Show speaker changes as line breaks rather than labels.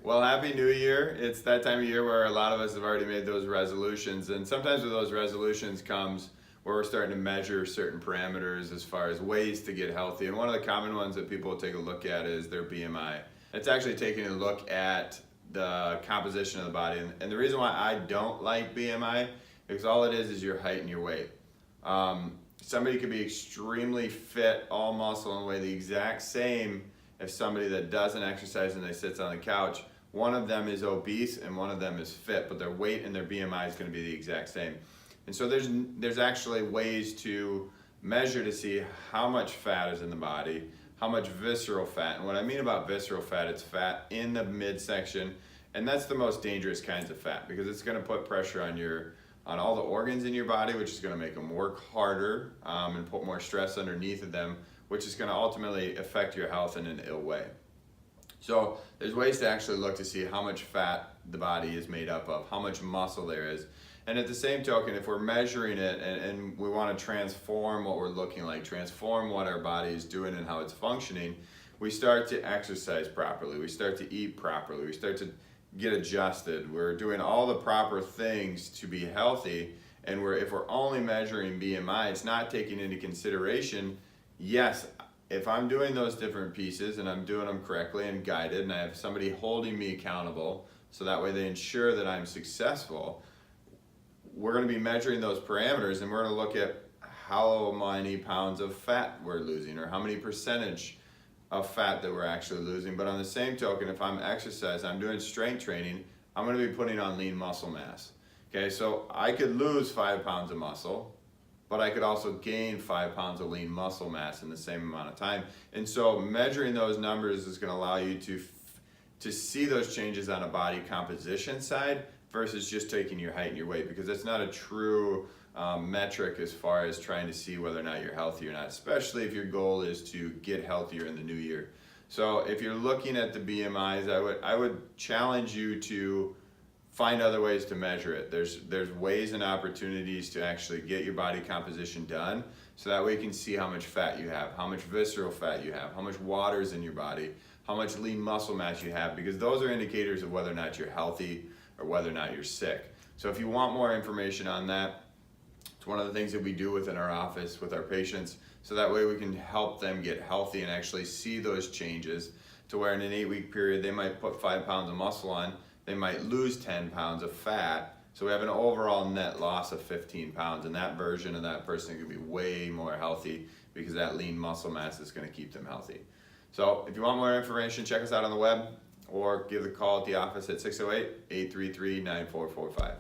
Well, Happy New Year. It's that time of year where a lot of us have already made those resolutions, and sometimes with those resolutions comes where we're starting to measure certain parameters as far as ways to get healthy. And one of the common ones that people take a look at is their BMI. It's actually taking a look at the composition of the body. And the reason why I don't like BMI is all it is your height and your weight. Somebody could be extremely fit, all muscle, and weigh the exact same as somebody that doesn't exercise and they sits on the couch. One of them is obese and one of them is fit, but their weight and their BMI is going to be the exact same. And so there's actually ways to measure to see how much fat is in the body, how much visceral fat. And what I mean about visceral fat, it's fat in the midsection, and that's the most dangerous kinds of fat because it's going to put pressure on all the organs in your body, which is going to make them work harder and put more stress underneath of them, which is going to ultimately affect your health in an ill way. So there's ways to actually look to see how much fat the body is made up of, how much muscle there is. And at the same token, if we're measuring it and we want to transform what we're looking like, transform what our body is doing and how it's functioning, we start to exercise properly, we start to eat properly, we start to get adjusted. We're doing all the proper things to be healthy, and if we're only measuring BMI, it's not taking into consideration, yes, if I'm doing those different pieces and I'm doing them correctly and guided and I have somebody holding me accountable so that way they ensure that I'm successful, we're going to be measuring those parameters and we're going to look at how many pounds of fat we're losing or how many percentage of fat that we're actually losing. But on the same token, if I'm exercising, I'm doing strength training, I'm going to be putting on lean muscle mass. Okay, so I could lose 5 pounds of muscle, but I could also gain 5 pounds of lean muscle mass in the same amount of time. And so measuring those numbers is going to allow you to see those changes on a body composition side versus just taking your height and your weight, because it's not a true metric as far as trying to see whether or not you're healthy or not, especially if your goal is to get healthier in the new year. So if you're looking at the BMIs, I would challenge you to find other ways to measure it. There's ways and opportunities to actually get your body composition done so that way you can see how much fat you have, how much visceral fat you have, how much water is in your body, how much lean muscle mass you have, because those are indicators of whether or not you're healthy or whether or not you're sick. So if you want more information on that, it's one of the things that we do within our office with our patients, so that way we can help them get healthy and actually see those changes to where in an 8-week period they might put 5 pounds of muscle on, they might lose 10 pounds of fat, so we have an overall net loss of 15 pounds, and that version of that person could be way more healthy because that lean muscle mass is going to keep them healthy. So if you want more information, check us out on the web or give the call at the office at 608-833-9445.